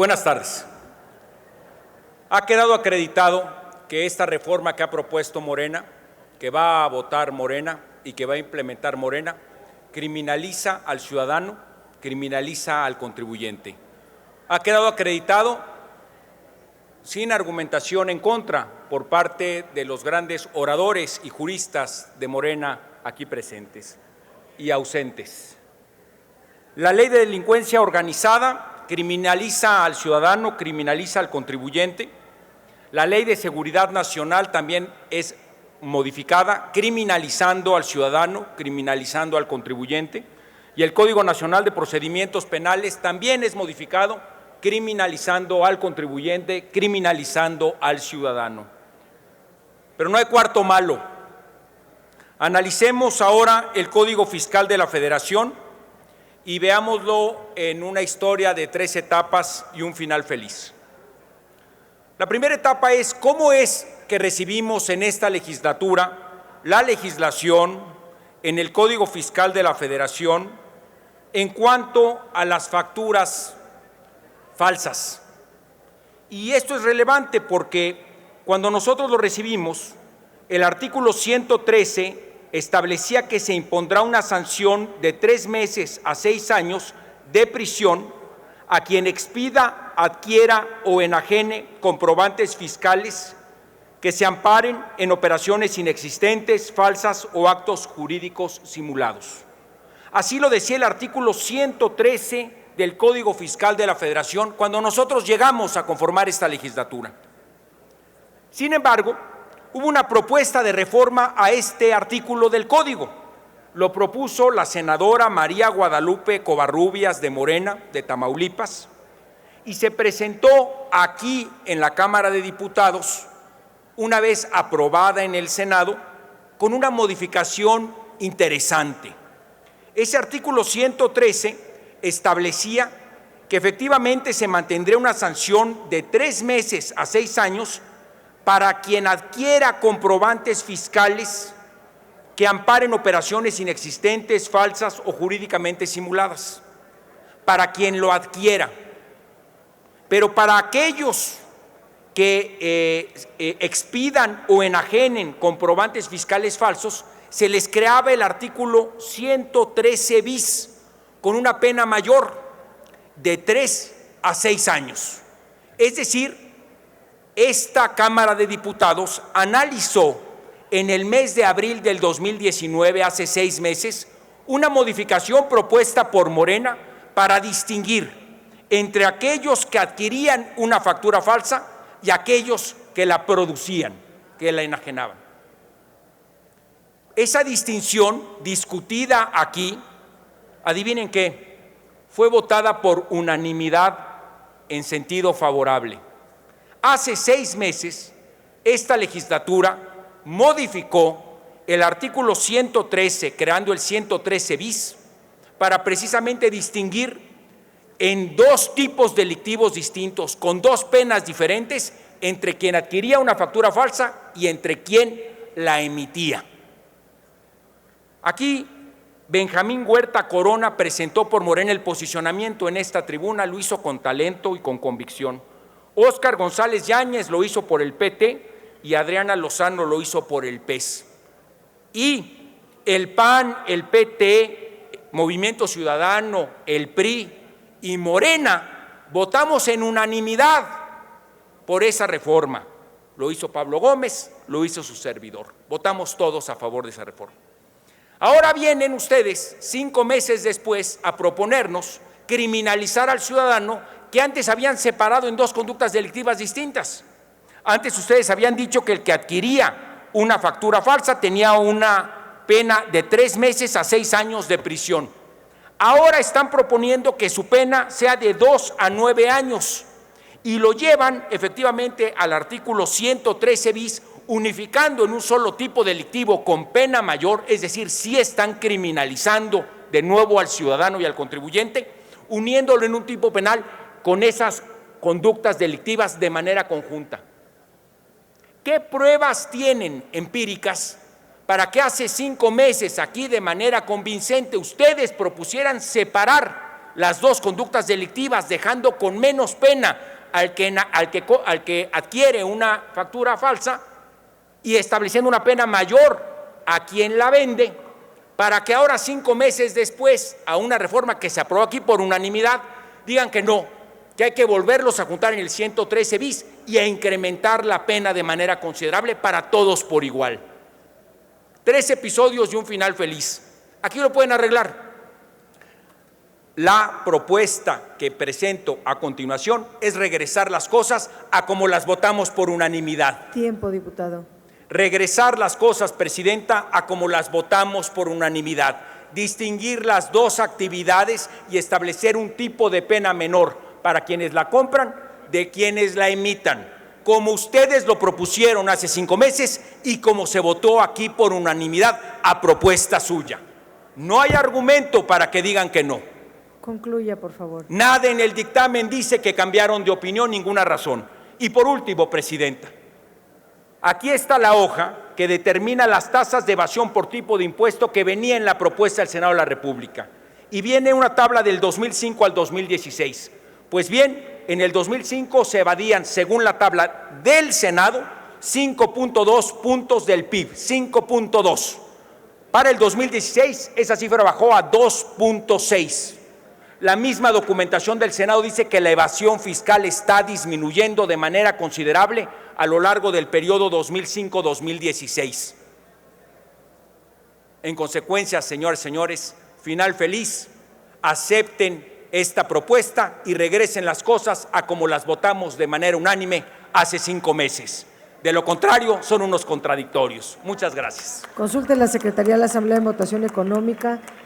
Buenas tardes. Ha quedado acreditado que esta reforma que ha propuesto Morena, que va a votar Morena y que va a implementar Morena, criminaliza al ciudadano, criminaliza al contribuyente. Ha quedado acreditado sin argumentación en contra por parte de los grandes oradores y juristas de Morena aquí presentes y ausentes. La ley de delincuencia organizada criminaliza al ciudadano, criminaliza al contribuyente. La ley de seguridad nacional también es modificada, criminalizando al ciudadano, criminalizando al contribuyente. Y el Código Nacional de Procedimientos Penales también es modificado, criminalizando al contribuyente, criminalizando al ciudadano. Pero no hay cuarto malo. Analicemos ahora el Código Fiscal de la Federación y veámoslo en una historia de 3 etapas y un final feliz. La primera etapa es cómo es que recibimos en esta legislatura la legislación en el Código Fiscal de la Federación en cuanto a las facturas falsas. Y esto es relevante porque cuando nosotros lo recibimos, el artículo 113 establecía que se impondrá una sanción de 3 meses a 6 años de prisión a quien expida, adquiera o enajene comprobantes fiscales que se amparen en operaciones inexistentes, falsas o actos jurídicos simulados. Así lo decía el artículo 113 del Código Fiscal de la Federación cuando nosotros llegamos a conformar esta legislatura. Sin embargo, hubo una propuesta de reforma a este artículo del Código. Lo propuso la senadora María Guadalupe Covarrubias de Morena, de Tamaulipas, y se presentó aquí en la Cámara de Diputados, una vez aprobada en el Senado, con una modificación interesante. Ese artículo 113 establecía que efectivamente se mantendría una sanción de 3 meses a 6 años para quien adquiera comprobantes fiscales que amparen operaciones inexistentes, falsas o jurídicamente simuladas, para quien lo adquiera. Pero para aquellos que expidan o enajenen comprobantes fiscales falsos, se les creaba el artículo 113 bis con una pena mayor de 3 a 6 años. Es decir, esta Cámara de Diputados analizó en el mes de abril del 2019, hace 6 meses, una modificación propuesta por Morena para distinguir entre aquellos que adquirían una factura falsa y aquellos que la producían, que la enajenaban. Esa distinción discutida aquí, adivinen qué, fue votada por unanimidad en sentido favorable. Hace 6 meses, esta legislatura modificó el artículo 113, creando el 113 bis, para precisamente distinguir en 2 tipos delictivos distintos, con 2 penas diferentes, entre quien adquiría una factura falsa y entre quien la emitía. Aquí, Benjamín Huerta Corona presentó por Morena el posicionamiento en esta tribuna, lo hizo con talento y con convicción. Óscar González Yáñez lo hizo por el PT y Adriana Lozano lo hizo por el PES. Y el PAN, el PT, Movimiento Ciudadano, el PRI y Morena votamos en unanimidad por esa reforma. Lo hizo Pablo Gómez, lo hizo su servidor. Votamos todos a favor de esa reforma. Ahora vienen ustedes, 5 meses después, a proponernos criminalizar al ciudadano que antes habían separado en 2 conductas delictivas distintas. Antes ustedes habían dicho que el que adquiría una factura falsa tenía una pena de 3 meses a 6 años de prisión. Ahora están proponiendo que su pena sea de 2 a 9 años y lo llevan efectivamente al artículo 113 bis, unificando en un solo tipo delictivo con pena mayor, es decir, sí están criminalizando de nuevo al ciudadano y al contribuyente, uniéndolo en un tipo penal con esas conductas delictivas de manera conjunta. ¿Qué pruebas tienen empíricas para que hace 5 meses aquí de manera convincente ustedes propusieran separar las dos conductas delictivas, dejando con menos pena al que adquiere una factura falsa y estableciendo una pena mayor a quien la vende, para que ahora 5 meses después, a una reforma que se aprobó aquí por unanimidad, digan que no, que hay que volverlos a juntar en el 113 bis y a incrementar la pena de manera considerable para todos por igual. 3 episodios y un final feliz. Aquí lo pueden arreglar. La propuesta que presento a continuación es regresar las cosas a como las votamos por unanimidad. Tiempo, diputado. Regresar las cosas, Presidenta, a como las votamos por unanimidad. Distinguir las dos actividades y establecer un tipo de pena menor para quienes la compran de quienes la imitan, como ustedes lo propusieron hace 5 meses y como se votó aquí por unanimidad a propuesta suya. No hay argumento para que digan que no. Concluya, por favor. Nada en el dictamen dice que cambiaron de opinión, ninguna razón. Y por último, Presidenta, aquí está la hoja que determina las tasas de evasión por tipo de impuesto que venía en la propuesta del Senado de la República. Y viene una tabla del 2005 al 2016. Pues bien, en el 2005 se evadían, según la tabla del Senado, 5.2 puntos del PIB, 5.2. Para el 2016, esa cifra bajó a 2.6. La misma documentación del Senado dice que la evasión fiscal está disminuyendo de manera considerable a lo largo del periodo 2005-2016. En consecuencia, señores, señores, final feliz, acepten esta propuesta y regresen las cosas a como las votamos de manera unánime hace 5 meses. De lo contrario, son unos contradictorios. Muchas gracias. Consulte la Secretaría de la Asamblea en votación económica